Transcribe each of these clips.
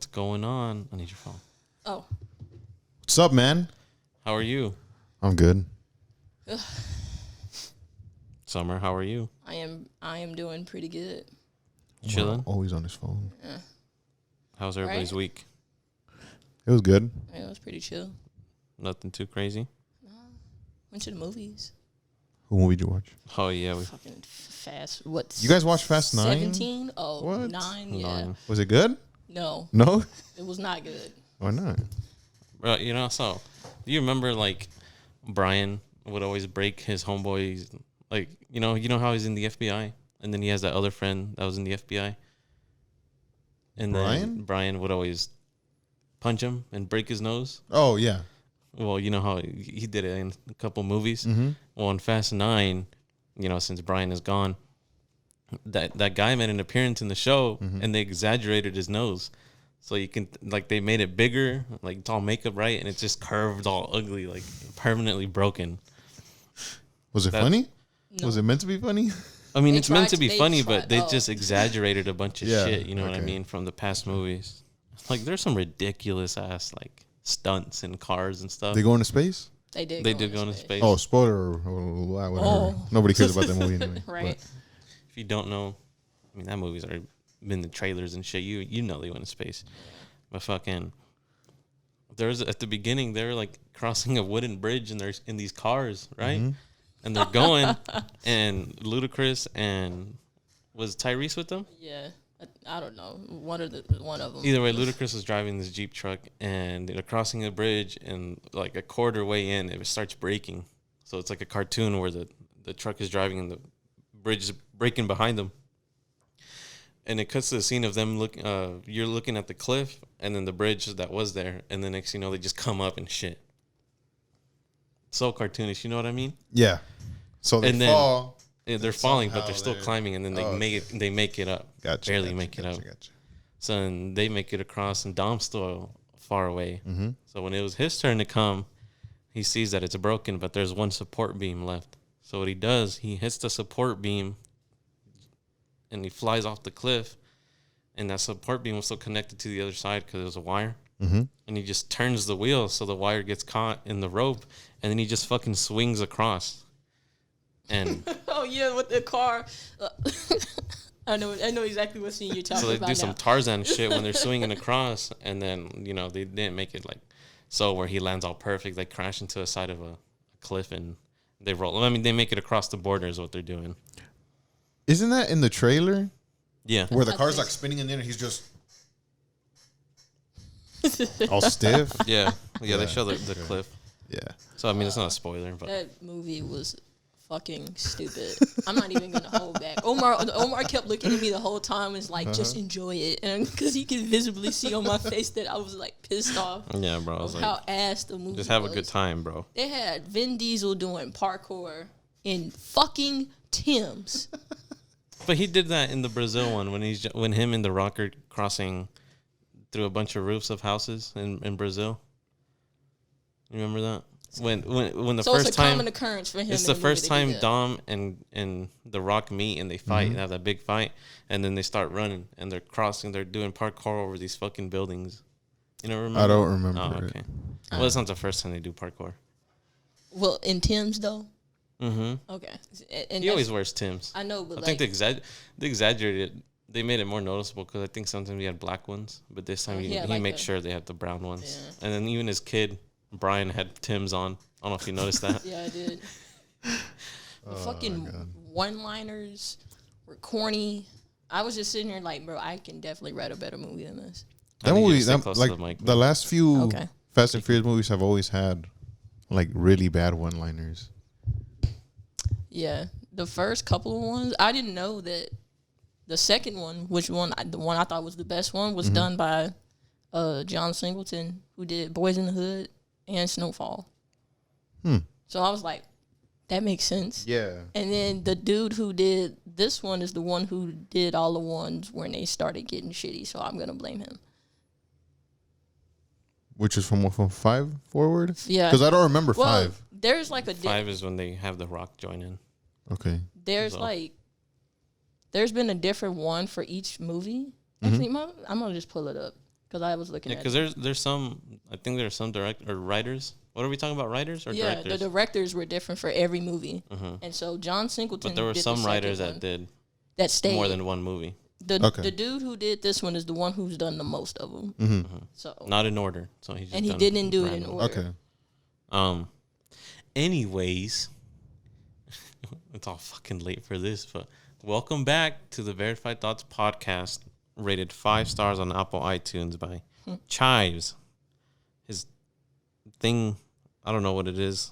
What's going on? I need your phone. Oh. What's up, man? How are you? I'm good. Summer, how are you? I am doing pretty good. Chilling? Wow, always on his phone. Yeah. How's everybody's week? It was good. It was pretty chill. Nothing too crazy? Went to the movies. What movie did you watch? Oh, yeah. Fucking fast. What? You guys watched Fast 9? 17? Oh, What? 9, yeah. 9. Was it good? No, No? it was not good. Why not? Bro, you know, so do you remember, like, Brian would always break his homeboys, like, you know how he's in the FBI? And then he has that other friend that was in the FBI? And then Brian would always punch him and break his nose. Oh, yeah. Well, you know how he did it in a couple movies. Mm-hmm. Well, in Fast 9, you know, since Brian is gone, that guy made an appearance in the show, and they exaggerated his nose. So you can, like, they made it bigger, like, it's all makeup, right? And it's just curved all ugly, like, permanently broken. Was it funny? No. Was it meant to be funny? I mean, They it's meant tried to be to- they funny, tried- but they oh. just exaggerated a bunch of shit, you know what I okay. mean, from the past movies. Like, there's some ridiculous-ass, like, stunts in cars and stuff. They go into space? They did. They did go into space. Oh, spoiler or whatever. Oh. Nobody cares about that movie anyway. Right. If you don't know, I mean, that movie's already been in the trailers and shit. You know they went to space. But fucking, there's at the beginning, they're like crossing a wooden bridge and they're in these cars, right? Mm-hmm. And they're going, and Ludacris and was Tyrese with them? Yeah. I don't know. One of them. Either way, Ludacris was driving this Jeep truck and they're crossing a bridge, and like a quarter way in, it starts breaking. So it's like a cartoon where the truck is driving and the bridge is breaking behind them. And it cuts to the scene of them you're looking at the cliff and then the bridge that was there, and the next thing you know, they just come up and shit. So cartoonish, you know what I mean? Yeah. So they fall. Yeah, they're falling, but somehow they're still climbing, and then they make it up. Gotcha. Barely make it up. Gotcha. So and they make it across, and Dom's still far away. Mm-hmm. So when it was his turn to come, he sees that it's broken, but there's one support beam left. So what he does, he hits the support beam, and he flies off the cliff, and that support beam was still connected to the other side because it was a wire. Mm-hmm. And he just turns the wheel so the wire gets caught in the rope, and then he just fucking swings across. And Oh yeah, with the car. I know exactly what scene you're talking so they about. do some now. Tarzan shit when they're swinging across, and then, you know, they didn't make it like so where he lands all perfect. They crash into the side of a cliff and they roll. I mean, they make it across the border is what they're doing. Isn't that in the trailer? Yeah. Where the I car's think- like spinning in there and he's just all stiff? Yeah. They Yeah, show the cliff. Yeah. So, I mean, it's not a spoiler, but That movie was fucking stupid. I'm not even gonna hold back. Omar kept looking at me the whole time and was like, just enjoy it, and because he could visibly see on my face that I was like pissed off. yeah, bro. I was How like, ass the movie just have was. a good time, bro. They had Vin Diesel doing parkour in fucking Tim's. But he did that in the Brazil one when him and the Rock are crossing through a bunch of roofs of houses in Brazil. You remember that? When the So first it's a time common occurrence for him. it's in the movie first to do time that. Dom and the Rock meet and they fight and have that big fight, and then they start running and they're crossing, they're doing parkour over these fucking buildings. You know, remember? I don't remember Oh, it. okay. Well, it's not the first time they do parkour. Well, in Tim's though. Mm-hmm. Okay. And He always wears Timbs. I know, but I like, think they exaggerated it. They made it more noticeable because I think sometimes he had black ones, but this time he like makes sure they had the brown ones. Yeah. And then even his kid Brian had Timbs on. I don't know if you noticed that. Yeah, I did. The fucking one-liners were corny. I was just sitting here like, bro, I can definitely write a better movie than this. That movie, Stay close to like the mic, the last few Okay. Fast and Furious movies have always had like really bad one-liners. Yeah, the first couple of ones, I didn't know that the second one, the one I thought was the best one, was done by John Singleton, who did Boys in the Hood and Snowfall. So I was like, that makes sense. Yeah. And then the dude who did this one is the one who did all the ones when they started getting shitty, so I'm going to blame him. Which is from 5 forward? Yeah. Because I don't remember Well, 5. there's like a... 5 is when they have the Rock join in. Okay. There's So. like... There's been a different one for each movie. Actually, I'm going to just pull it up. Because I was looking Yeah, at because there's some. I think there's some writers. What are we talking about? Writers or yeah, directors? the directors were different for every movie, Mm-hmm. and so John Singleton. But there were did some the writers second that one did that stayed. more than one movie. The dude who did this one is the one who's done the most of them. Mm-hmm. So Not in order. So he just and he done didn't do it in random. order. Okay. Anyways, it's all fucking late for this, but welcome back to the Verified Thoughts podcast, rated 5 stars on Apple iTunes by Chives. His thing, I don't know what it is.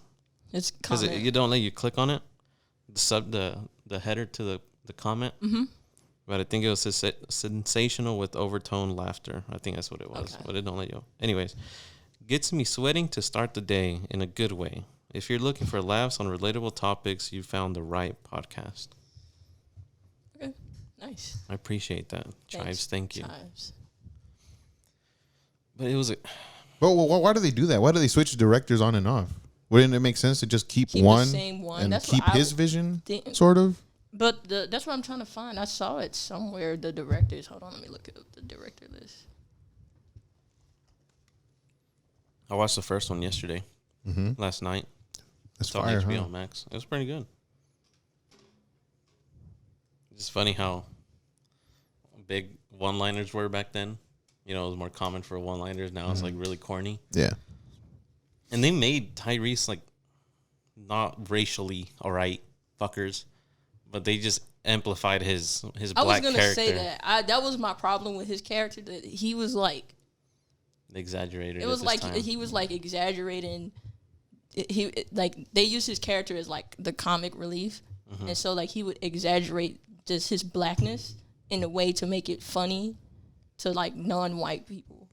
It's Because comment. you don't let you click on it. The header to the comment. Mm-hmm. But I think it was sensational with overtone laughter. I think that's what it was. Okay. But it don't let you. Anyways, gets me sweating to start the day in a good way. If you're looking for laughs on relatable topics, you found the right podcast. Okay. Nice. I appreciate that, Chives. Thank you. Chives. But it was But why do they do that? Why do they switch directors on and off? Wouldn't it make sense to just keep the one same one. and That's keep what I his would vision, think. sort of? But that's what I'm trying to find. I saw it somewhere. The directors. Hold on, let me look up the director list. I watched the first one yesterday, last night. That's It's on fire, HBO huh? Max. It was pretty good. It's just funny how big one-liners were back then. You know, it was more common for one-liners. Now it's like really corny. Yeah. And they made Tyrese like not racially alright fuckers, but they just amplified his I was black gonna character. say that. That was my problem with his character. That he was like, Exaggerated. it was at like this time. he was like exaggerating. He like they used his character as like the comic relief, and so like he would exaggerate just his blackness in a way to make it funny to like non-white people.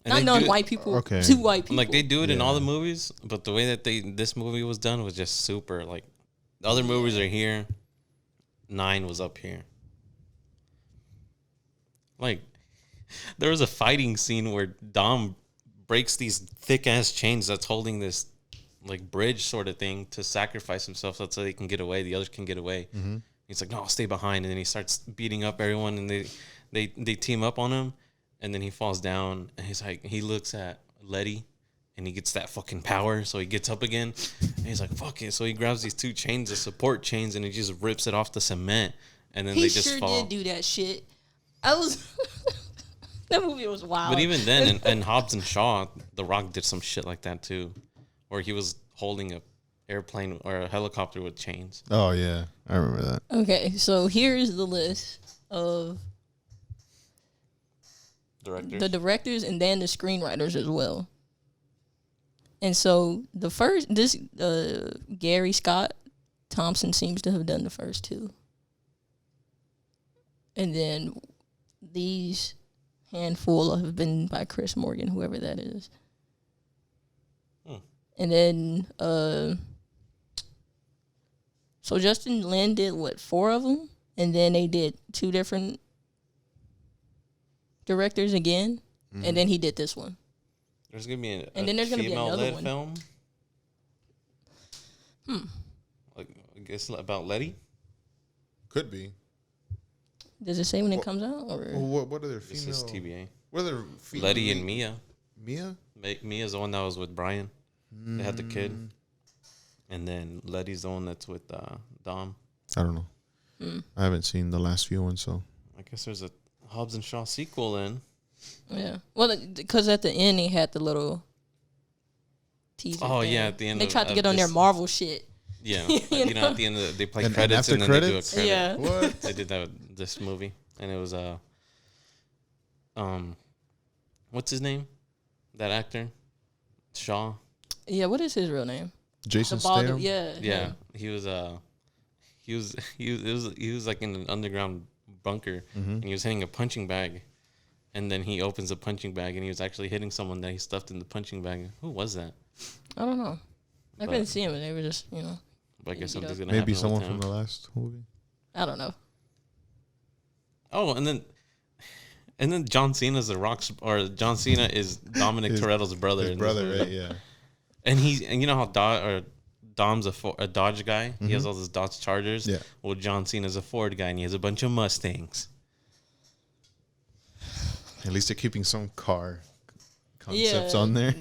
And Not they do non-white people, Okay. to white people. Like they do it in Yeah. all the movies, but the way that this movie was done was just super. Like the other movies are here, 9 was up here. Like there was a fighting scene where Dom breaks these thick ass chains that's holding this like bridge sort of thing to sacrifice himself so they can get away. The others can get away. Mm-hmm. He's like, no, I'll stay behind, and then he starts beating up everyone, and they team up on him. And then he falls down, and he's like, he looks at Letty, and he gets that fucking power, so he gets up again. And he's like, fuck it. So he grabs these 2 chains, the support chains, and he just rips it off the cement, and then he they just sure fall. did do that shit. I was that movie was wild. But even then, in Hobbs and Shaw, The Rock did some shit like that too, where he was holding a airplane or a helicopter with chains. Oh, yeah. I remember that. Okay, so here's the list of Directors. the directors and then the screenwriters as well. And so the first, this Gary Scott Thompson seems to have done the first 2. And then these handful have been by Chris Morgan, whoever that is. And then, so Justin Lin did what, 4 of them? And then they did 2 different directors again. And then he did this one. There's gonna be And then there's gonna be another one. film. Like I guess about Letty. Could be. Does it say when it comes out? Or Well, what are their This female? is TBA. What are their female? Letty and Mia. Mia? Mia's the one that was with Brian. They had the kid. And then Letty's the one that's with Dom. I don't know. I haven't seen the last few ones, so. I guess there's a Hobbs and Shaw sequel then. Yeah. Well, because at the end he had the little teaser. Oh, thing. yeah, at the end They of- tried to of get on their this- Marvel shit. Yeah. You you know, know? at the end of they play And credits after and then credits? they do a credit. Yeah. What? They did that with this movie. And it was what's his name? That actor? Shaw. Yeah. What is his real name? Jason The bald- Statham? Yeah. Yeah. He was like in an underground bunker and he was hitting a punching bag. And then he opens a punching bag and he was actually hitting someone that he stuffed in the punching bag. Who was that? I don't know. I But- couldn't see him. They were just, But I guess You know, something's gonna Maybe happen someone with from him. the last movie. I don't know. Oh, and then John Cena's the Rock's, or John Cena is Dominic Toretto's brother. His in this brother, movie. right? Yeah. And you know how Dom's a Dodge guy. He has all those Dodge Chargers. Yeah. Well, John Cena's a Ford guy, and he has a bunch of Mustangs. At least they're keeping some car concepts Yeah. on there.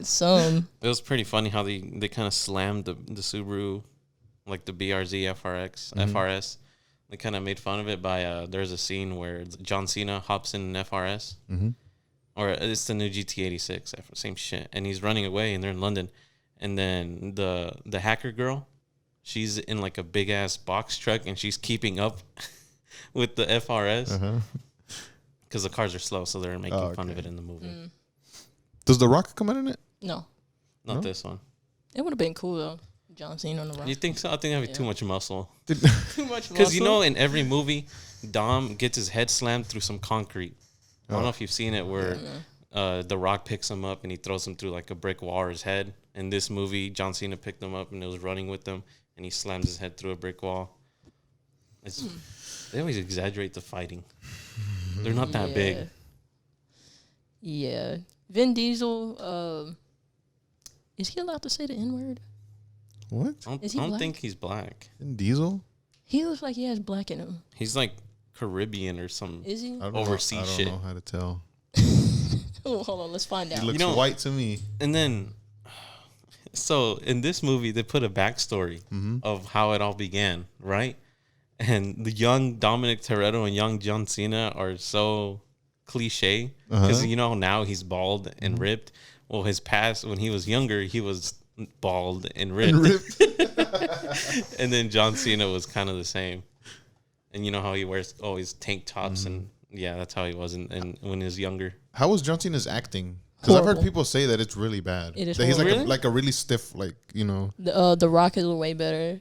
Some. It was pretty funny how they kind of slammed the Subaru, like the BRZ FRS. They kind of made fun of it by there's a scene where John Cena hops in an FRS, or it's the new GT86, same shit, and he's running away, and they're in London, and then the hacker girl, she's in like a big ass box truck, and she's keeping up with the FRS because the cars are slow, so they're making fun of it in the movie. Does The Rock come out in it? No. Not this one. It would have been cool though. John Cena on the rock. You think so? I think that'd be too much muscle. Too much Because you muscle. know, in every movie, Dom gets his head slammed through some concrete. I don't know if you've seen it where The Rock picks him up and he throws him through like a brick wall or his head. In this movie, John Cena picked him up and it was running with him, and he slams his head through a brick wall. They always exaggerate the fighting. They're not that big. Yeah. Vin Diesel, is he allowed to say the N-word? What? I Is he don't black? think he's black. Vin Diesel? He looks like he has black in him. He's like Caribbean or some Is he? overseas shit. I don't know how to tell. Oh, hold on, let's find out. He looks white to me. And then, so in this movie, they put a backstory of how it all began, right? And the young Dominic Toretto and young John Cena are so cliche because you know now he's bald and ripped. Well, his past when he was younger, he was bald and ripped. And then John Cena was kind of the same. And you know how he wears always tank tops and yeah, that's how he was. And when he was younger. How was John Cena's acting? Because I've heard Horrible. people say that it's really bad. It is that he's like horrible. like a really stiff, like, you know. The Rock is a way better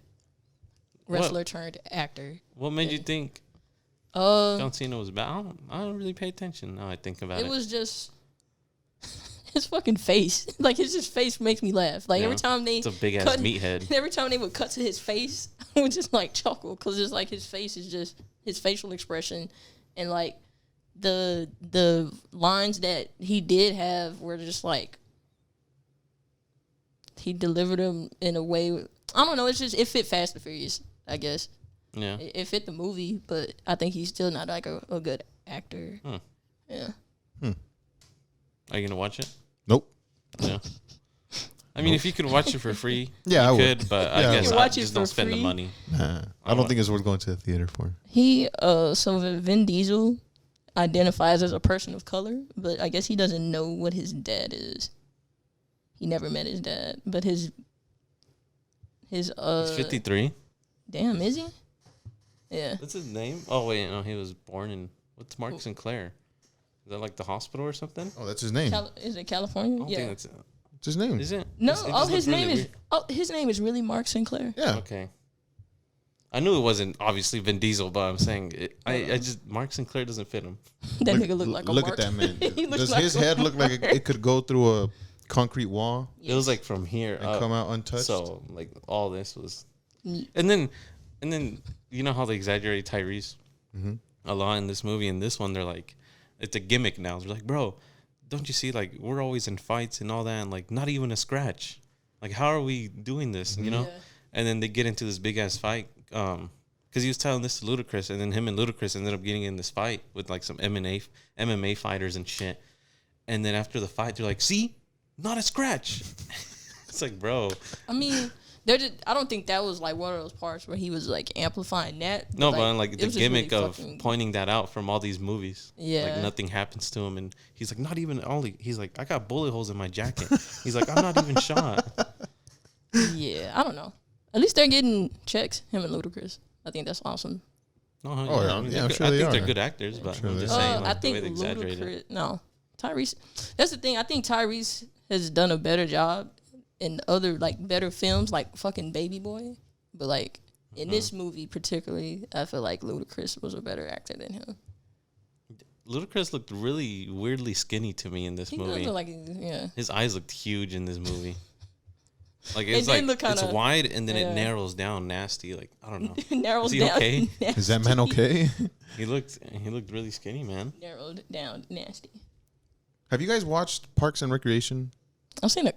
wrestler turned actor. What made you think Uh, John Cena was bad? I don't really pay attention now I think about it. it was just his fucking face. Like his face makes me laugh. Like Yeah. every time they It's a big ass cut- meathead. Every time they would cut to his face, I would just like chuckle because it's like his face is just his facial expression, and like the lines that he did have were just like he delivered them in a way. I don't know. It's just it fit Fast and Furious, I guess. Yeah. It fit the movie, but I think he's still not like a good actor. Hmm. Yeah. Are you gonna watch it? Nope. Yeah. I mean, if you could watch it for free, Yeah, you I would. could, but Yeah, I I guess would. I Watch it just for don't spend the free? money. Nah, I don't think it's worth going to the theater for. He so Vin Diesel identifies as a person of color, but I guess he doesn't know what his dad is. He never met his dad, but his He's 53. damn, is he? Yeah. What's his name? Oh wait, no, he was born in what's Mark Sinclair? Is that like the hospital or something? Oh, that's his name. Is it I California? don't Yeah. think that's It's his name. is it? No, It just his looked name really is his name is really Mark Sinclair. Yeah. okay. I knew it wasn't obviously Vin Diesel, but I'm saying I just Mark Sinclair doesn't fit him. That nigga look like a Look Mark. at that man. He looks Does like his a head look like Mark. it could go through a concrete wall It was like from here and up. come out untouched? So like all this was, Mm. and then you know how they exaggerate Tyrese a lot in this movie. In this one, they're like, it's a gimmick now. They're like, bro, don't you see? Like we're always in fights and all that, and like not even a scratch. Like how are we doing this? You know? Yeah. And then they get into this big ass fight. Because he was telling this to Ludacris, and then him and Ludacris ended up getting in this fight with like some MMA fighters and shit. And then after the fight, they're like, "See, not a scratch." It's like, bro. I mean, I don't think that was like one of those parts where he was like amplifying that. No, but like it the was just gimmick really of fucking- pointing that out from all these movies. Yeah. Like nothing happens to him, and he's like, not even only. He's like, I got bullet holes in my jacket. He's like, I'm not even shot. Yeah, I don't know. At least they're getting checks. Him and Ludacris. I think that's awesome. No, Oh, yeah, I mean, yeah, I'm they're sure good- I they think are. they're good actors, but sure I'm they just are. saying, I like, the way think they exaggerate it. Ludacris. No, Tyrese. That's the thing. I think Tyrese has done a better job in other like better films, like fucking Baby Boy. But like in this movie particularly, I feel like Ludacris was a better actor than him. Ludacris looked really weirdly skinny to me in this He movie. does look like yeah. His eyes looked huge in this movie. Like It it's did like look it's kinda- wide and then yeah. it narrows down nasty. Like I don't know. Narrows Is he down. okay? Is that man okay? He looked really skinny, man. Narrowed down, nasty. Have you guys watched Parks and Recreation? I've seen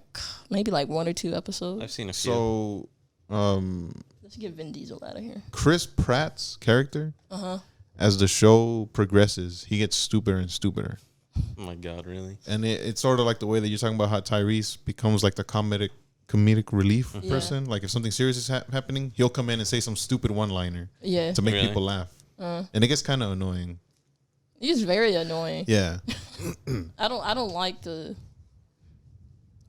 maybe like one or two episodes. I've seen a few. So, Let's get Vin Diesel out of here. Chris Pratt's character, as the show progresses, he gets stupider and stupider. Oh my God, really? And it's sort of like the way that you're talking about how Tyrese becomes like the comedic relief Yeah. person. Like if something serious is happening, he'll come in and say some stupid one-liner Yeah. to make Really? people laugh. And it gets kind of annoying. He's very annoying. Yeah. I don't like the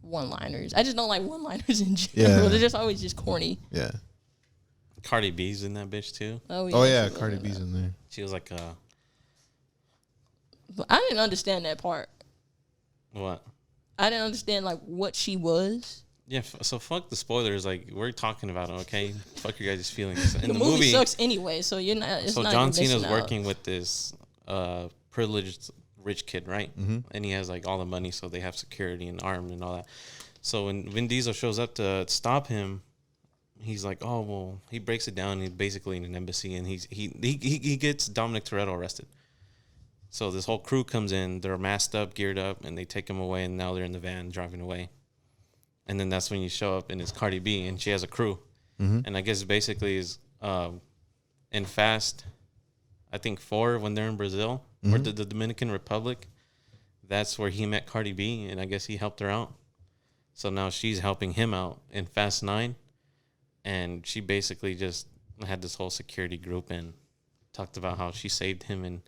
one-liners. I just don't like one-liners in general. Yeah. They're just always just corny. Yeah. Cardi B's in that bitch too. Oh Oh yeah, she was Cardi in B's that. in there. She was like, But I didn't understand that part. what? I didn't understand like what she was. Yeah, so fuck the spoilers. Like, we're talking about it, okay? Fuck your guys' feelings. In The movie sucks anyway, so you're not. It's so not. John you're missing Cena's out. working with this privileged rich kid, right? Mm-hmm. And he has like all the money, so they have security and armed and all that. So when Vin Diesel shows up to stop him, he's like, "Oh well," he breaks it down. He's basically in an embassy, and he gets Dominic Toretto arrested. So this whole crew comes in. They're masked up, geared up, and they take him away. And now they're in the van driving away. And then that's when you show up, and it's Cardi B, and she has a crew. Mm-hmm. And I guess basically is in Fast, I think 4, when they're in Brazil or the Dominican Republic, that's where he met Cardi B, and I guess he helped her out. So now she's helping him out in Fast 9, and she basically just had this whole security group and talked about how she saved him, and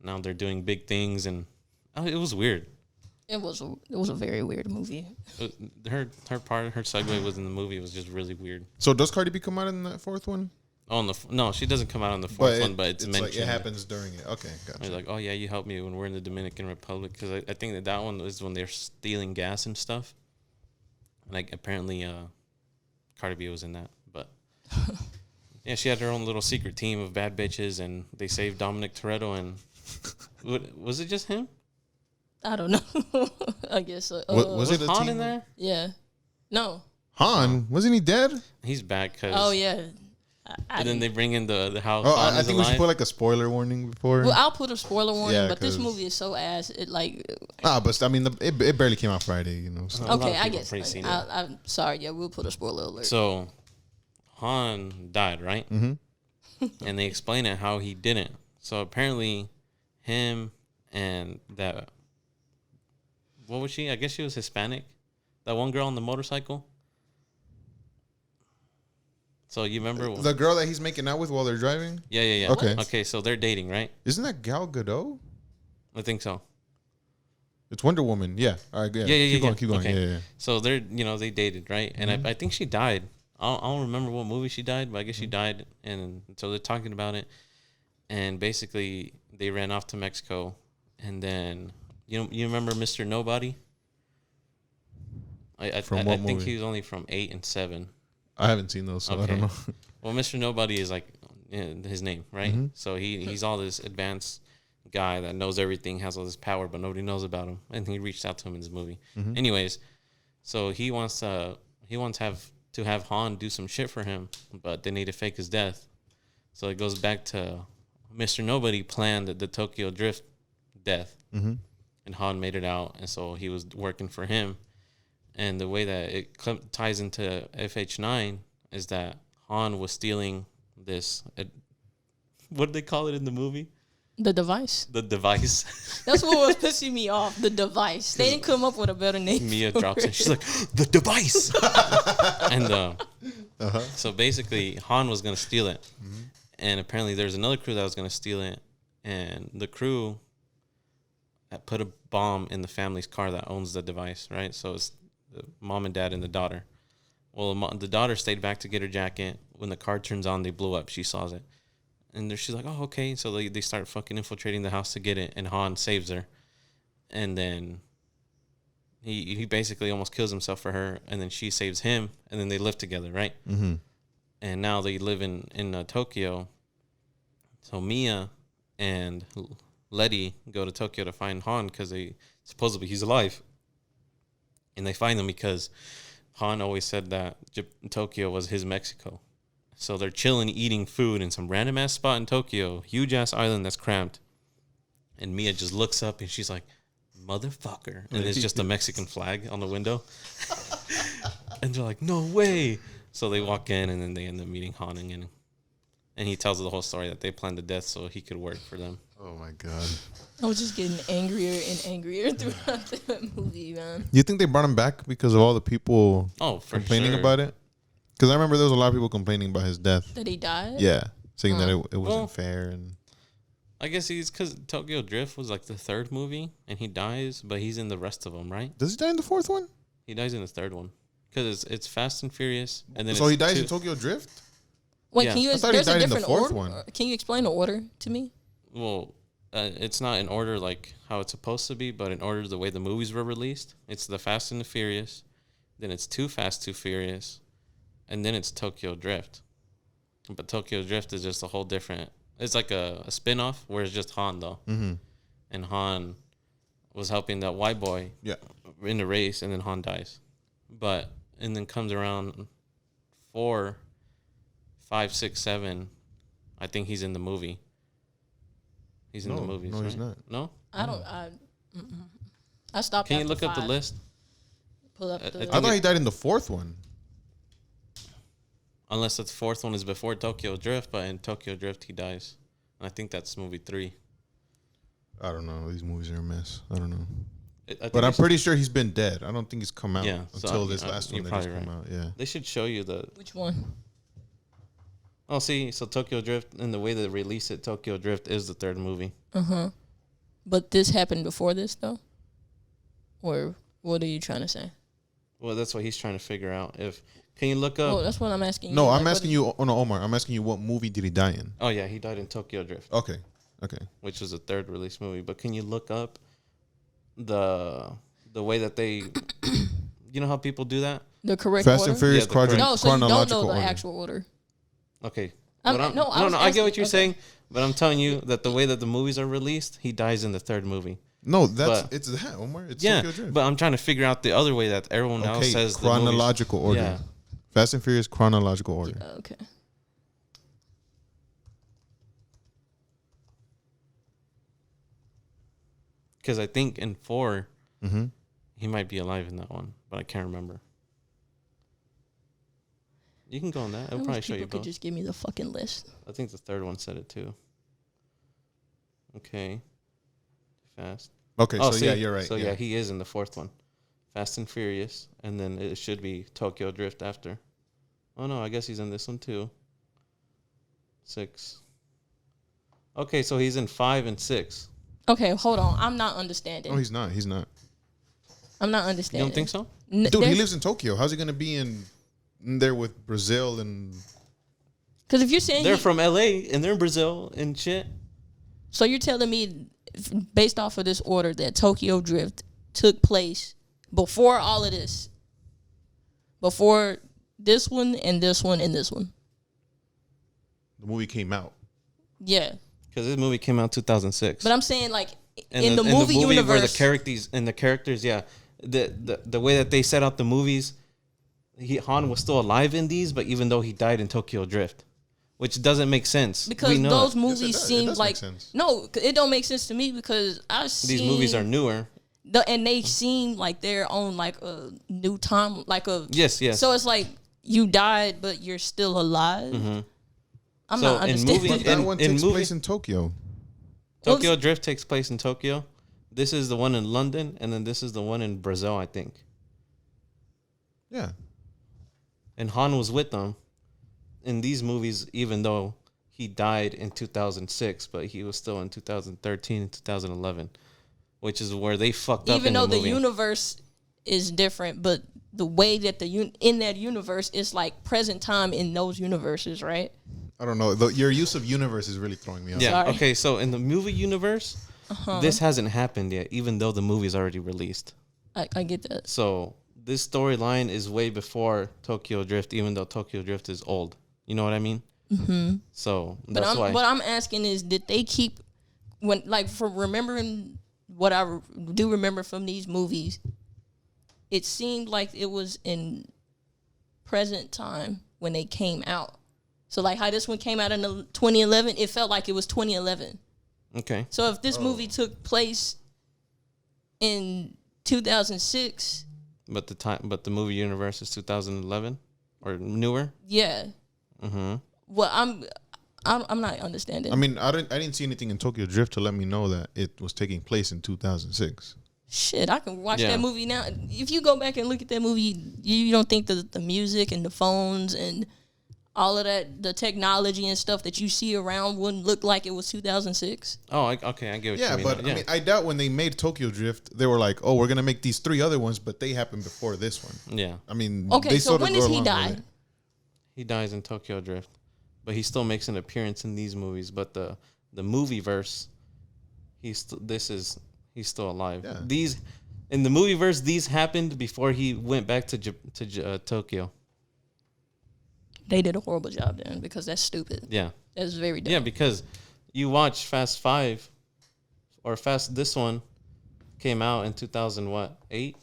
now they're doing big things, and it was weird. It was a very weird movie. Her segue was in the movie was just really weird. So does Cardi B come out in that fourth one? Oh, no, she doesn't come out on the fourth one, but it's mentioned. Like it happens during it. Okay, gotcha. They're like, oh yeah, you helped me when we're in the Dominican Republic, because I think that one is when they're stealing gas and stuff. Like apparently, Cardi B was in that, but yeah, she had her own little secret team of bad bitches, and they saved Dominic Toretto. And was it just him? I don't know. I guess so. Was it a Han team? in there? Yeah. No. Han, wasn't he dead? He's back because. Oh yeah. And then they bring in the house. Oh, I think we should put like a spoiler warning before. Well, I'll put a spoiler warning, Yeah, but this 'cause- movie is so ass. It like. But I mean, it barely came out Friday, you know. So. A lot of Okay, I people guess. probably seen it. I'm sorry. Yeah, we'll put a spoiler alert. So, Han died, right? Mm-hmm. And they explain it how he didn't. So apparently, him and that. What was she? I guess she was Hispanic. That one girl on the motorcycle. So you remember The girl that he's making out with while they're driving? Yeah. Okay. Okay, so they're dating, right? Isn't that Gal Gadot? I think so. It's Wonder Woman. Yeah. All right. Yeah. Yeah. Keep going. Okay. Yeah. So they're they dated, right? And I think she died. I don't remember what movie she died, but I guess she died. And so they're talking about it, and basically they ran off to Mexico, and then you remember Mr. Nobody? I From what think movie? he was only from 8 and 7. I haven't seen those, so I don't know. Well, Mr. Nobody is like his name, right? So he's all this advanced guy that knows everything, has all this power, but nobody knows about him. And he reached out to him in this movie. Anyways, so he wants to have Han do some shit for him, but they need to fake his death. So it goes back to Mr. Nobody planned the Tokyo Drift death, and Han made it out, and so he was working for him. And the way that it ties into FH9 is that Han was stealing this. What did they call it in the movie? The device. The device. That's what was pissing me off. The device. They didn't come up with a better name. Mia drops it. She's like, the device. And so basically, Han was going to steal it. And apparently, there's another crew that was going to steal it. And the crew put a bomb in the family's car that owns the device, right? So it's the mom and dad and the daughter. Well, the daughter stayed back to get her jacket. When the car turns on, they blew up. She saws it. And she's like, oh, okay. So they start fucking infiltrating the house to get it. And Han saves her. And then he basically almost kills himself for her. And then she saves him. And then they live together, right? Mm-hmm. And now they live in Tokyo. So Mia and Letty go to Tokyo to find Han because supposedly he's alive. And they find him because Han always said that Tokyo was his Mexico. So they're chilling, eating food in some random ass spot in Tokyo, huge ass island that's cramped. And Mia just looks up and she's like, motherfucker. And it's just a Mexican flag on the window. And they're like, no way. So they walk in and then they end up meeting Han again. And he tells the whole story that they planned the death so he could work for them. Oh my god. I was just getting angrier and angrier throughout the movie, man. You think they brought him back because of all the people complaining sure. about it? Because I remember there was a lot of people complaining about his death. That he died? Yeah, saying that it wasn't fair. And I guess he's because Tokyo Drift was like the third movie, and he dies, but he's in the rest of them, right? does he die in the fourth one? He dies in the third one because it's Fast and Furious, and then So he dies in Tokyo Drift? Wait, Yeah. can you? I thought he There's a died in the different fourth order. one. Can you explain the order to me? Well, it's not in order like how it's supposed to be, but in order the way the movies were released. It's the Fast and the Furious, then it's Too Fast, Too Furious, and then it's Tokyo Drift. But Tokyo Drift is just a whole different. It's like a spin-off where it's just Han though, and Han was helping that white boy in the race, and then Han dies. And then comes around 4, 5, 6, 7. I think he's in the movie. He's in the movies. No, right? he's not. No, I don't. I stopped. Can you after look up the 5. list? Pull up the. I thought he died in the fourth one. Unless the fourth one is before Tokyo Drift, but in Tokyo Drift he dies. And I think that's movie 3. I don't know. These movies are a mess. I don't know. But I'm pretty sure he's been dead. I don't think he's come out so, until this last one you're that just probably came right. out. Yeah. They should show you the. Which one? Oh, see, so Tokyo Drift and the way they release it, Tokyo Drift is the third movie. But this happened before this though, or what are you trying to say? Well, that's what he's trying to figure out. Can you look up? Oh, that's what I'm asking you. No, Like, I'm asking you. Oh no, Omar. I'm asking you what movie did he die in? Oh yeah, he died in Tokyo Drift. Okay. Which was the third release movie. But can you look up the way that they, you know how people do that? The correct Fast order? and Furious Yeah, the correct- No, so you don't chronological know the order. actual order. Okay. I But was I get what asking- you're saying, but I'm telling you that the way that the movies are released, he dies in the third movie. No, it's that, Omar. It's Yeah, Tokyo Drift. but I'm trying to figure out the other way that everyone else says chronological the movies. order. Fast and Furious chronological order. Yeah, okay. Because I think in 4, he might be alive in that one, but I can't remember. You can go on that. I'll I probably wish show you people could both. just give me the fucking list. I think the third one said it too. Okay. Fast. Okay, Oh, so see, yeah, you're right. So yeah, he is in the fourth one. Fast and Furious, and then it should be Tokyo Drift after. Oh no, I guess he's in this one too. 6. Okay, so he's in 5 and 6. Okay, hold on. I'm not understanding. Oh, he's not. He's not. I'm not You understanding. don't think so? Dude, he lives in Tokyo. How's he gonna be in there with Brazil and? Because if you're saying They're from LA and they're in Brazil and shit. so you're telling me, based off of this order, that Tokyo Drift took place before all of this, before this one and this one and this one. The movie came out. Yeah, Because this movie came out 2006. but I'm saying like And in the movie universe, where the characters, yeah, the way that they set out the movies, Han was still alive in these, but even though he died in Tokyo Drift, which doesn't make sense because we know those it. movies Yes, it seem does like make sense. no, it don't make sense to me because I see These movies are newer. and they seem like they're on like a new time, like a Yes. So it's like you died, but you're still alive. I'm So not in understanding. movie- But that In- one in takes movie- place in Tokyo. Tokyo Drift takes place in Tokyo. This is the one in London, and then this is the one in Brazil, I think. Yeah. And Han was with them in these movies, even though he died in 2006, but he was still in 2013 and 2011, which is where they fucked up. Even though the movie. universe is different, but the way that in that universe is like present time in those universes, right? I don't know. Your use of universe is really throwing me off. Yeah. Sorry. Okay. So in the movie universe, this hasn't happened yet, even though the movie's already released. I get that. So this storyline is way before Tokyo Drift, even though Tokyo Drift is old. You know what I mean? Mm-hmm. So that's why. What I'm asking is, did they keep when like from remembering what I do remember from these movies? It seemed like it was in present time when they came out. So like how this one came out in 2011, it felt like it was 2011. Okay. So if this movie took place in 2006, But the movie universe is 2011 or newer. yeah. Mm-hmm. Well, I'm not understanding. I mean, I didn't see anything in Tokyo Drift to let me know that it was taking place in 2006. Shit, I can watch Yeah. that movie now. If you go back and look at that movie, you don't think that the music and the phones and all of that, the technology and stuff that you see around wouldn't look like it was 2006? Oh, okay, I get what Yeah, you mean. but I mean, I doubt when they made Tokyo Drift, they were like, "Oh, we're gonna make these 3 other ones," but they happened before this one. Yeah, I mean, Okay, they so sort of when go does he along die? with it. he dies in Tokyo Drift, but he still makes an appearance in these movies. But the movie verse, he's still alive. Yeah. These in the movie verse, these happened before he went back to Tokyo. They did a horrible job then because that's stupid. Yeah, That's very dumb. yeah, because you watch Fast 5 or Fast. This one came out in 2008,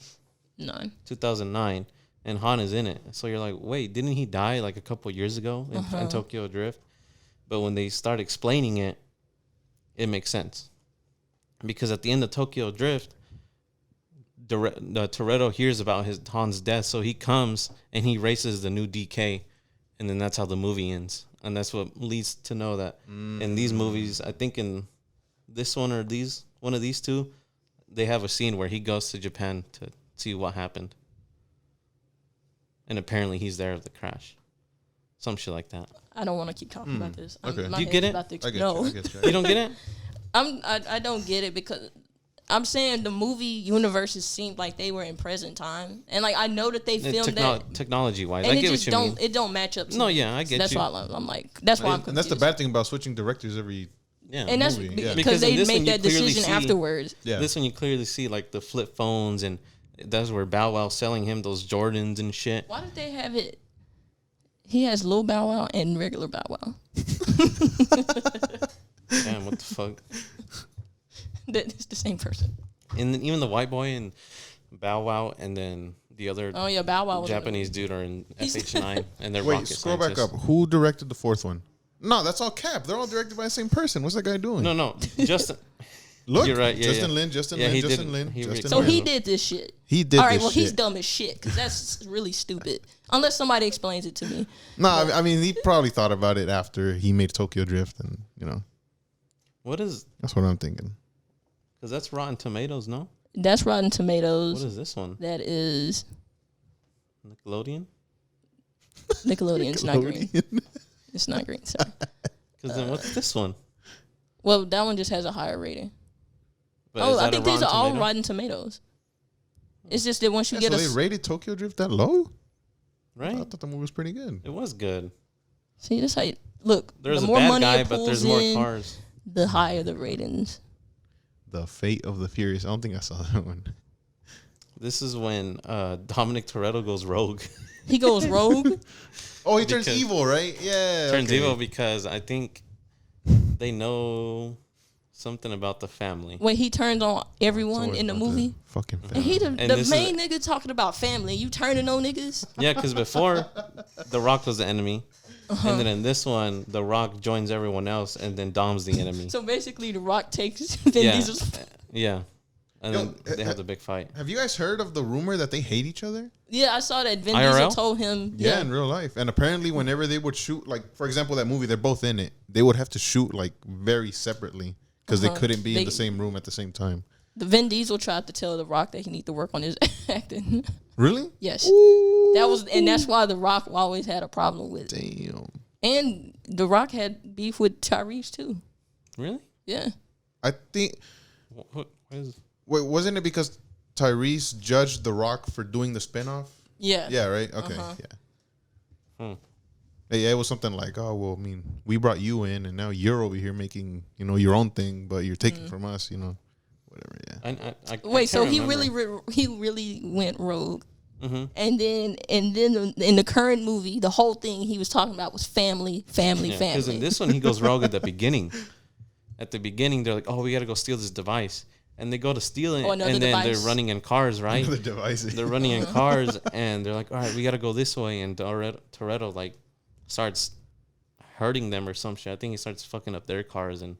2009, and Han is in it. So you're like, wait, didn't he die like a couple years ago in Tokyo Drift? But when they start explaining it, it makes sense. Because at the end of Tokyo Drift, Toretto hears about Han's death, so he comes and he races the new DK, and then that's how the movie ends. And that's what leads to know that in these movies, I think in this one or one of these two, they have a scene where he goes to Japan to see what happened. And apparently he's there at the crash. Some shit like that. I don't want to keep talking about this. Okay. My You head's get it? about to I get no. you. I get you. You don't get it? I don't get it because I'm saying the movie universes seemed like they were in present time, and like I know that they filmed that Technology wise, and I it get just what you mean. don't match up. To No, me. yeah, I So get that's you. why I'm like that's why I'm confused. And that's the bad thing about switching directors every. Yeah. and that's movie, yeah. because in they this make one, you that clearly decision see- afterwards. Yeah. This one you clearly see like the flip phones, and that's where Bow Wow selling him those Jordans and shit. Why did they have it? He has Lil Bow Wow and regular Bow Wow. Damn, what the fuck? It's the same person. And then even the white boy and Bow Wow, and then the other Oh yeah, Bow Wow was Japanese dude are in He's- FH9, and they're Wait, rocket scroll back scientists. up. Who directed the 4th one? No, that's all Cap. They're all directed by the same person. What's that guy doing? No, Justin. Look, You're right, yeah, Justin yeah. Lin, Justin Yeah, Lin, he Justin did- Lin, he Justin So Lin. he did this shit. He did All right, this well, shit. he's dumb as shit because that's really stupid. Unless somebody explains it to me. No, I mean he probably thought about it after he made Tokyo Drift, and What is? that's what I'm thinking. Because that's Rotten Tomatoes, no? That's Rotten What Tomatoes. is this one? That is Nickelodeon? Nickelodeon's not green. It's not green. Sorry. Because then what's this one? Well, that one just has a higher rating. But Oh, is I that a think these are Rotten all Tomato? Rotten Tomatoes. It's just that once you Yeah, get so a they rated Tokyo Drift that low? I Right? thought the movie was pretty good. It was good. see, that's how you look. There's the a more bad money guy, it but pulls there's more in, cars. the higher the ratings. The Fate of the Furious. I don't think I saw that one. This is when Dominic Toretto goes rogue. He goes rogue. Oh, he turns Because- evil, right? Yeah. Turns okay. evil because I think they know something about the family. When he turns on everyone Always in the about movie. Fucking And he family. the this is- main nigga talking about family. You turning on niggas? Yeah, because before The Rock was the enemy, Uh-huh. and then in this one, The Rock joins everyone else, and then Dom's the enemy. So basically, The Rock takes Vin yeah, Diesel's. yeah, and Yo, then they have the big fight. Have you guys heard of the rumor that they hate each other? Yeah, I saw that Vin IRL? Diesel told him. Yeah, in real life. And apparently, whenever they would shoot, like for example, that movie, they're both in it. They would have to shoot like very separately because they couldn't be in the same room at the same time. The Vin Diesel tried to tell The Rock that he need to work on his acting. Really? Yes, that was, and that's why The Rock always had a problem with. Damn. And The Rock had beef with Tyrese too. Really? Yeah, I think. What is? Wait, wasn't it because Tyrese judged The Rock for doing the spinoff? yeah, Yeah, right? Okay, yeah. Yeah, it was something like, oh, well, I mean, we brought you in, and now you're over here making, your own thing, but you're taking from us, whatever, yeah. I Wait, so can't he remember. really went rogue. And then in the current movie, the whole thing he was talking about was family. Because in this one, he goes rogue at the beginning. At the beginning, they're like, "Oh, we got to go steal this device," and they go to steal it, Oh, and another then device. they're running in cars, right? The devices. They're running in cars, and they're like, "All right, we got to go this way," and Toretto like starts hurting them or some shit. I think he starts fucking up their cars, and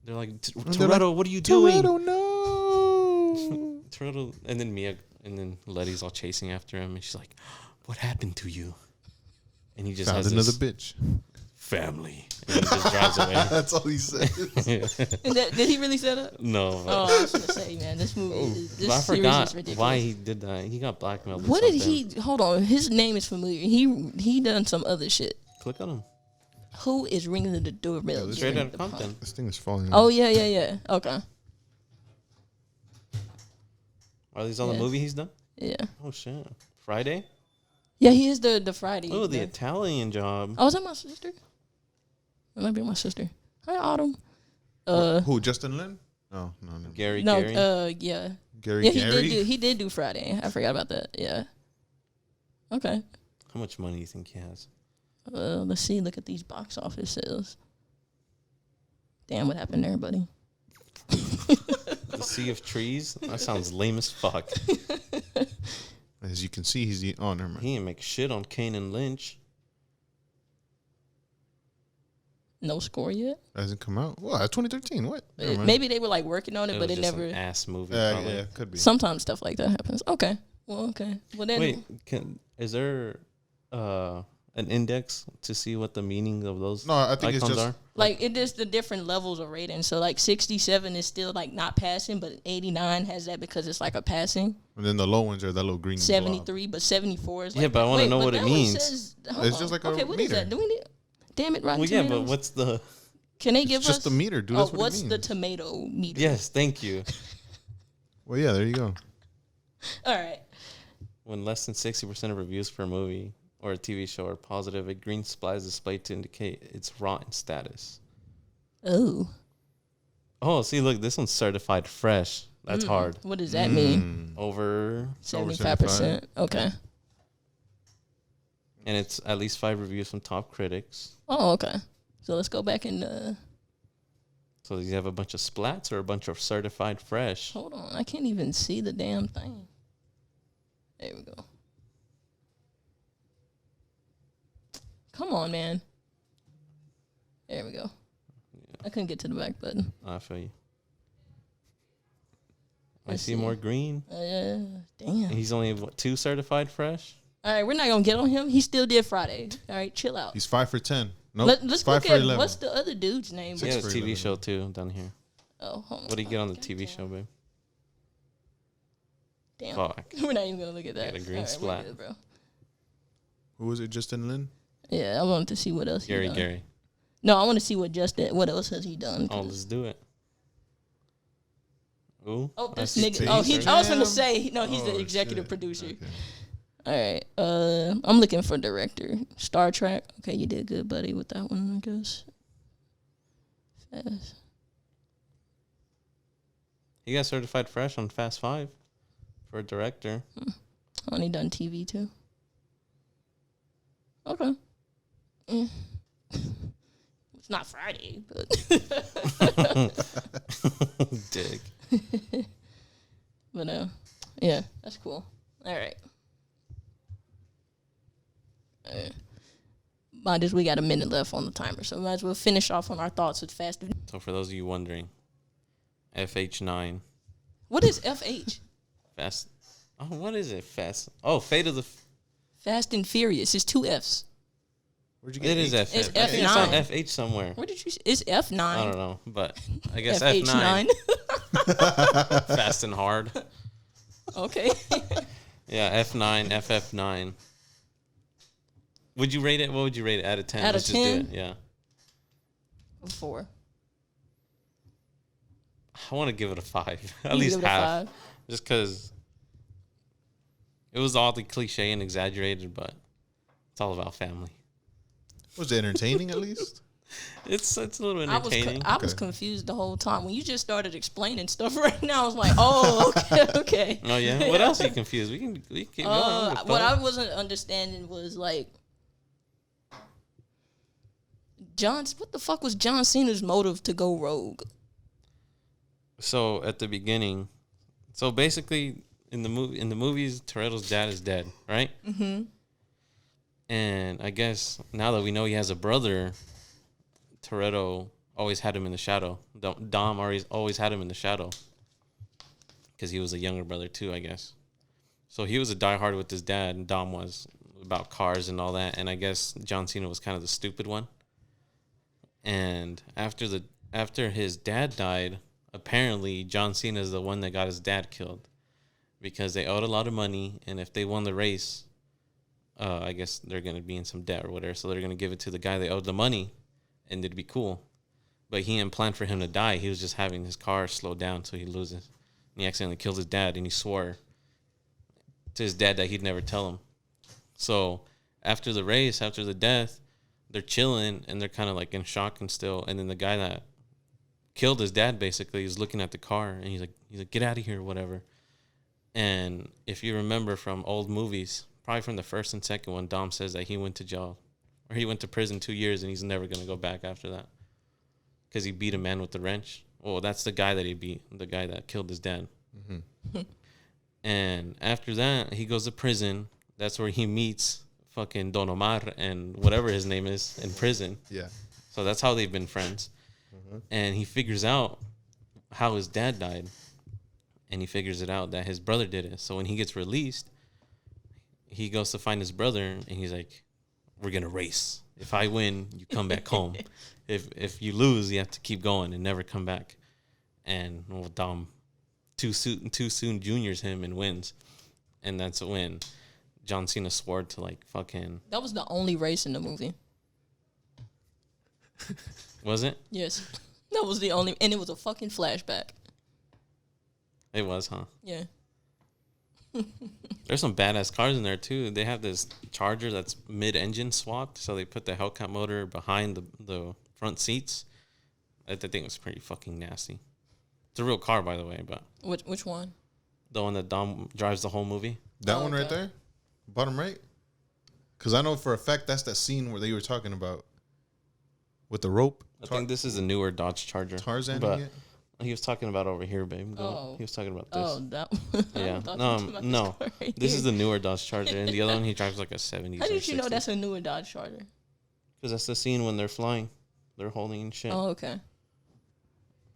they're like, they're like, "Toretto, what are you doing?" Toretto, no. Toretto, and then Mia, and then Letty's all chasing after him, and she's like, "What happened to you?" And he just Found has another this bitch. family. And he just drives away. That's all he said. And did he really say that? No. Oh, I was gonna say, man, this movie, But I series forgot is ridiculous. why he did that. He got blackmailed. What did he? Hold on, his name is familiar. He done some other shit. Click on him. Who is ringing the doorbell? Straight during out of the Compton. This thing is falling. Oh yeah. Okay. Are these all the Yeah. movie he's done? Yeah. Oh shit. Friday? Yeah, he is the Friday. Oh, the guy. Italian Job. Oh, is that my sister? It might be my sister. Hi, Autumn. Who? Justin Lin? No. Gary. No, Gary. Gary. Yeah, Gary. he did do Friday. I forgot about that. Yeah. Okay. How much money do you think he has? Let's see. Look at these box office sales. Damn, what happened there, buddy? The Sea of Trees? That sounds lame as fuck. As you can see, he's the. Oh, never mind. He didn't make shit on Kane and Lynch. No score yet. Hasn't come out. Well, that's 2013. What? Never mind. Maybe they were like working on it, It but was it just never. an ass movie. Yeah, probably. yeah, could be. Sometimes stuff like that happens. Okay. Well, okay. Well then. Wait, is there an index to see what the meaning of those No, I think it's icons just are? Like it is the different levels of rating. So like 67 is still like not passing, but 89 has that because it's like a passing. And then the low ones are that little green. 73, but 74 is like Yeah, but I want to know what it means. It's just like a okay, what is meter. that? Do we need? Damn it, Rotten Well, yeah, but Tomatoes. what's the? Can they It's give just us the meter, dude. Oh, That's what what's it means. the tomato meter? Yes, thank you. Well, yeah, there you go. All right. When less than 60% of reviews for a movie or a TV show are positive, a green splash is displayed to indicate its rotten status. Oh. Oh, see, look, this one's certified fresh. That's hard. What does that mean? Over, 75%. Okay. and it's at least 5 reviews from top critics. Oh, okay. So let's go back and So do you have a bunch of splats or a bunch of certified fresh? hold on. I can't even see the damn thing. There we go. Come on, man. There we go. I couldn't get to the back button. I feel you. I Let's see see. more green. Damn. He's only, 2 certified fresh? All right, we're not gonna get on him. He still did Friday. All right, chill out. He's 5 for 10. Nope. Let's 5 look for at 11. what's the other dude's name. He has a for TV 11. show, too, down here. Oh, hold on. What do you get on the TV show, babe? Damn. Fuck. We're not even gonna look at that. Got a green All right, we're splat. good, bro. Who was it? Justin Lin? Yeah, I wanted to see what else he done. Gary. No, I want to see what else has he done. Oh, 'cause- let's do it. Ooh. Oh, I this see nigga. two. Oh, I was gonna Damn. say no. He's Oh, the executive shit. producer. Okay. All right. I'm looking for director. Star Trek. Okay, you did good, buddy, with that one. I guess. Fast. He got certified fresh on Fast 5 for a director. Only done TV too. Okay. Mm. It's not Friday, but Dig. but yeah, that's cool. All right. Might as we got a minute left on the timer, so we might as well finish off on our thoughts with Fast. So for those of you wondering, FH9 What is FH? Fast. Oh, what is it? Fast. Oh, Fate of the. Fast and Furious. It's 2 Fs. Where'd you get It is H? FF. It's I think it's on F9. FH somewhere. What did you say? It's F9. I don't know, but I guess FH9. F9. Fast and hard. Okay. Yeah, F9, FF9. Would you rate it? What would you rate it out of 10? Out of Let's 10? just do it. Yeah. 4. I want to give it a 5. At You least give it a half. 5. Just because it was all the cliche and exaggerated, but it's all about family. Was it entertaining at least? It's a little I was entertaining. I was Okay. confused the whole time when you just started explaining stuff right now. I was like, oh, okay. Oh yeah. What else are you confused? We can keep going. What I wasn't understanding was like what the fuck was John Cena's motive to go rogue? So at the beginning, so basically in the movies, Toretto's dad is dead, right? Mm-hmm. And I guess now that we know he has a brother, Toretto always had him in the shadow. Dom always had him in the shadow because he was a younger brother too, I guess. So he was a diehard with his dad, and Dom was about cars and all that. And I guess John Cena was kind of the stupid one. And after his dad died, apparently John Cena is the one that got his dad killed because they owed a lot of money, and if they won the race, I guess they're gonna be in some debt or whatever. So they're gonna give it to the guy they owed the money, and it'd be cool. But he didn't plan for him to die. He was just having his car slow down so he loses. And he accidentally killed his dad, and he swore to his dad that he'd never tell him. So after the race, after the death, they're chilling and they're kind of like in shock and still. And then the guy that killed his dad basically is looking at the car and he's like, get out of here, or whatever. And if you remember from old movies, probably from the first and second one, Dom says that he went to jail or he went to prison 2 years and he's never going to go back after that because he beat a man with the wrench. Well, that's the guy that he beat, the guy that killed his dad. Mm-hmm. And after that, he goes to prison. That's where he meets fucking Don Omar and whatever his name is in prison. Yeah. So that's how they've been friends. Mm-hmm. And he figures out how his dad died. And he figures it out that his brother did it. So when he gets released, he goes to find his brother and he's like, we're going to race. If I win, you come back home. If you lose, you have to keep going and never come back. And well, Dom too soon juniors him and wins. And that's when John Cena swore to like fucking... That was the only race in the movie. Was it? Yes. That was the only... And it was a fucking flashback. It was, huh? Yeah. There's some badass cars in there, too. They have this Charger that's mid-engine swapped, so they put the Hellcat motor behind the front seats. I think was pretty fucking nasty. It's a real car, by the way, but... Which one? The one that Dom drives the whole movie. That one right there? Bottom right? Because I know for a fact that's that scene where they were talking about with the rope. I think this is a newer Dodge Charger. Tarzan. But he was talking about over here, babe. He was talking about this. Oh, that yeah. No. This is the newer Dodge Charger, and the other one he drives like a 70s. How did you know that's a newer Dodge Charger? Because that's the scene when they're flying. They're holding shit. Oh, okay.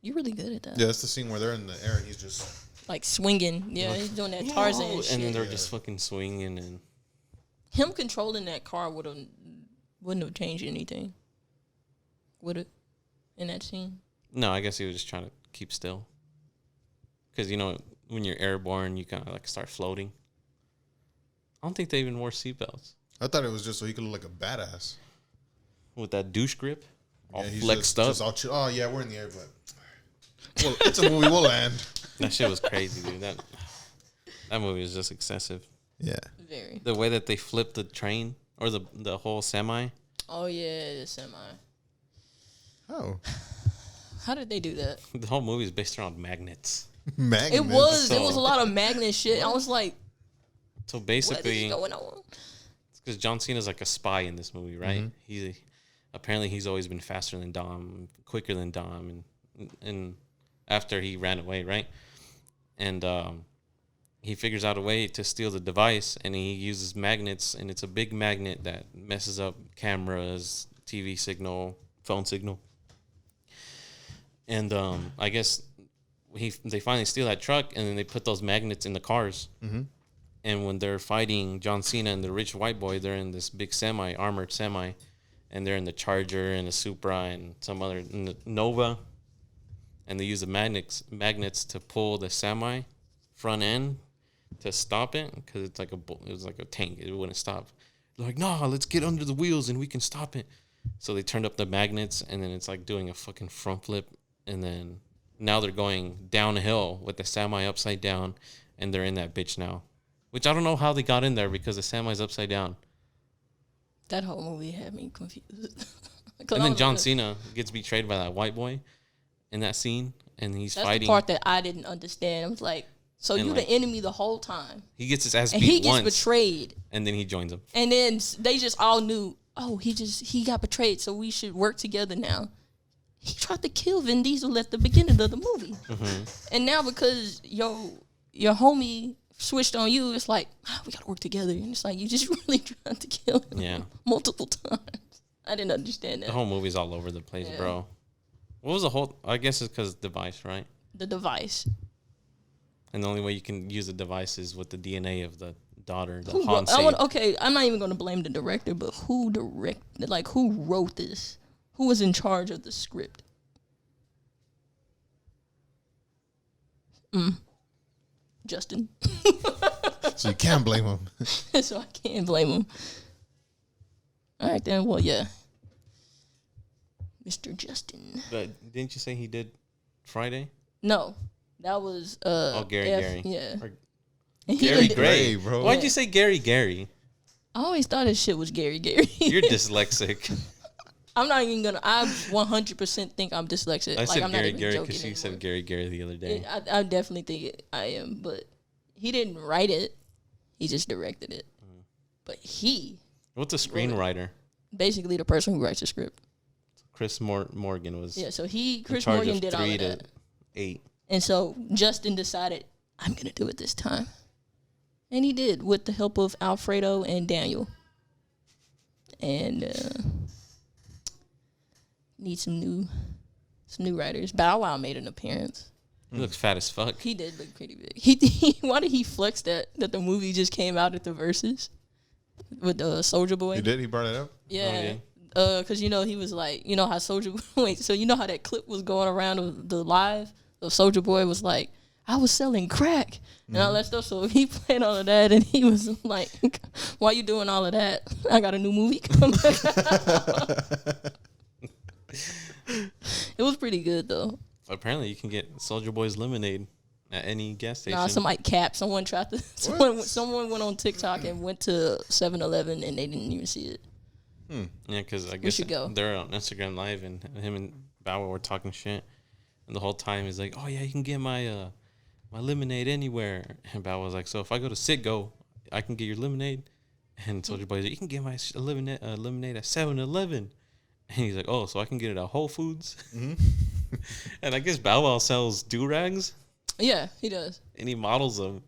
You're really good at that. Yeah, that's the scene where they're in the air and he's just... Like swinging. Yeah, he's doing that Tarzan shit. And then they're just fucking swinging. And him controlling that car wouldn't have changed anything. Would it? In that scene? No, I guess he was just trying to keep still. Because, you know, when you're airborne, you kind of like start floating. I don't think they even wore seatbelts. I thought it was just so he could look like a badass. With that douche grip. All he's flexed up. Oh, yeah, we're in the air, but... Well, it's a movie, we'll land. That shit was crazy, dude. That movie was just excessive. Yeah. Very. The way that they flipped the train or the whole semi. Oh, yeah, the semi. Oh. How did they do that? The whole movie is based around magnets. Magnets? It was a lot of magnet shit. I was like, so basically, what is going on? It's because John Cena's like a spy in this movie, right? Mm-hmm. He's always been faster than Dom, quicker than Dom, and after he ran away, right? And he figures out a way to steal the device, and he uses magnets, and it's a big magnet that messes up cameras, TV signal, phone signal. And I guess they finally steal that truck, and then they put those magnets in the cars. Mm-hmm. And when they're fighting John Cena and the rich white boy, they're in this big armored semi, and they're in the Charger and the Supra and some other in the Nova. And they use the magnets to pull the semi front end to stop it because it was like a tank. It wouldn't stop. They're like, nah, let's get under the wheels and we can stop it. So they turned up the magnets, and then it's like doing a fucking front flip. And then now they're going downhill with the semi upside down, and they're in that bitch now. Which I don't know how they got in there because the semi's upside down. That whole movie had me confused. And then John Cena gets betrayed by that white boy in that scene, and he's fighting. That's the part that I didn't understand. I was like, so you the enemy the whole time. He gets his ass beat once. And he once, gets betrayed. And then he joins them. And then they just all knew, oh, he got betrayed, so we should work together now. He tried to kill Vin Diesel at the beginning of the movie. Mm-hmm. And now because your homie switched on you, it's like, we got to work together. And it's like, you just really tried to kill him multiple times. I didn't understand that. The whole movie's all over the place, bro. What was the whole... I guess it's because device, right? The device. And the only way you can use the device is with the DNA of the daughter, the Han saved. Okay, I'm not even going to blame the director, but who wrote this? Who was in charge of the script? Justin. So you can't blame him. So I can't blame him. All right, then. Well, yeah. Mr. Justin. But didn't you say he did Friday? No. That was Gary. Yeah. Or And he Gary did- Gray, bro. Why'd you say Gary? I always thought his shit was Gary. You're dyslexic. I'm not even gonna. I 100% think I'm dyslexic. I said I'm Gary not even joking because you said anymore. Gary the other day. I definitely think I am, but he didn't write it. He just directed it. But he What's a screenwriter? basically the person who writes the script. Chris Morgan was Yeah, so in Chris charge Morgan of did all 3 of to that. 8. And so Justin decided, I'm going to do it this time. And he did, with the help of Alfredo and Daniel. And need some new writers. Bow Wow made an appearance. He looks fat as fuck. He did look pretty big. He why did he flex that the movie just came out at the Versus with Soulja Boy? He did? He brought it up? Yeah. Because, he was like, how Soulja... so you know how that clip was going around of the live? So Soulja Boy was like, I was selling crack and all that stuff. So he played all of that, and he was like, why you doing all of that? I got a new movie coming. It was pretty good, though. Apparently, you can get Soulja Boy's lemonade at any gas station. Nah, somebody capped. Someone tried to... Someone went on TikTok and went to 7-Eleven, and they didn't even see it. Yeah, because I guess should go. they're on Instagram Live, and him and Bow Wow were talking shit. And the whole time he's like, oh, yeah, you can get my my lemonade anywhere. And Bow was like, so if I go to Citgo, I can get your lemonade? And Soulja Boy's like, you can get my lemonade at 7-Eleven. And he's like, oh, so I can get it at Whole Foods? And I guess Bow Wow sells do-rags. Yeah, he does. And he models them.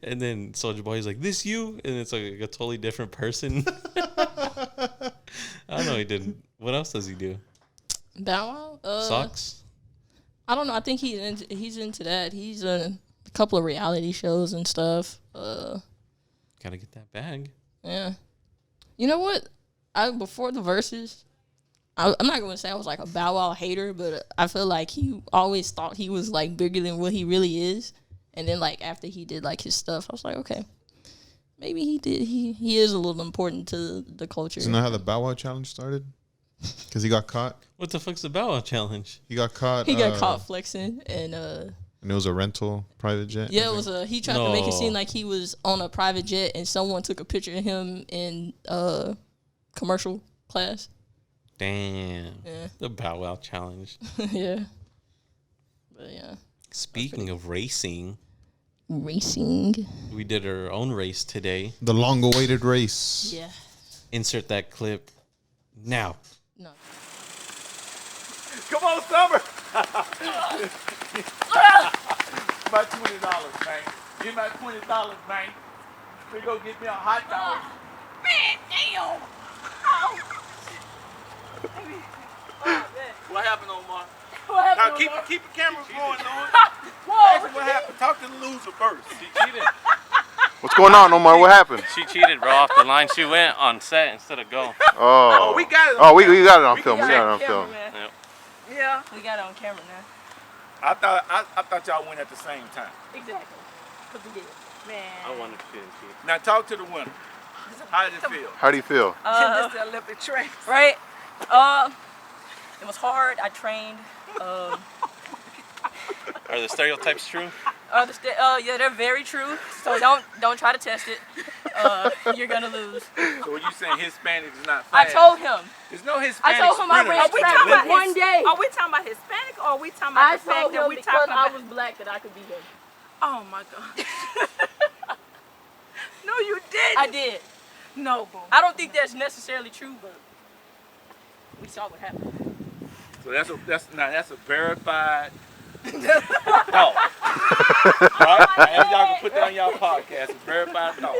And then Soulja Boy's like, this you? And it's like a totally different person. I don't know, he didn't. What else does he do? Bow Wow? Socks? I don't know. I think he's into that. He's in a couple of reality shows and stuff. Gotta get that bag. Yeah. You know what? Before the Verses, I'm not going to say I was like a Bow Wow hater, but I feel like he always thought he was like bigger than what he really is. And then like after he did like his stuff, I was like, okay, maybe he did. He is a little important to the culture. Isn't that how the Bow Wow challenge started? Because he got caught. What the fuck's the Bow Wow challenge? He got caught. He got caught flexing, and it was a rental private jet. yeah, it was he tried to make it seem like he was on a private jet, and someone took a picture of him in commercial class. Damn. Yeah. The Bow Wow challenge. Yeah. But yeah. Speaking of racing, we did our own race today. The long-awaited race. Yeah. Insert that clip now. No. Come on, Summer. About $20, man. Give me about $20, man. We go get me a hot dog. Man, damn! What happened, Omar? What happened? Now keep the camera going, Lord. Whoa! Ask him what happened. Talk to the loser first. She cheated. What's going on, Omar? What happened? She cheated, bro. Off the line, she went on set instead of go. Oh, We got it. Oh, we got it on We film. We got got it it on on film. Yep. Yeah, we got it on camera now. I thought y'all went at the same time. Exactly. What we did. Man. I wanted to cheat. Now talk to the winner. How did it feel? How do you feel? This the Olympic track. Right? It was hard. I trained. Are the stereotypes true? Yeah, they're very true. So don't try to test it. You're gonna lose. So what you saying Hispanic is not I fast? told him. There's no I Hispanic told him I ran sprinters track in the with one day. Are we talking about Hispanic or are we talking I about the fact told that him we because talking I about? was black that I could beat him. Oh my God. No, you didn't. I did. No, boo. I don't think that's necessarily true, but we saw what happened. So that's a verified. No. Right? And y'all can put that on y'all podcast. It's verified. No.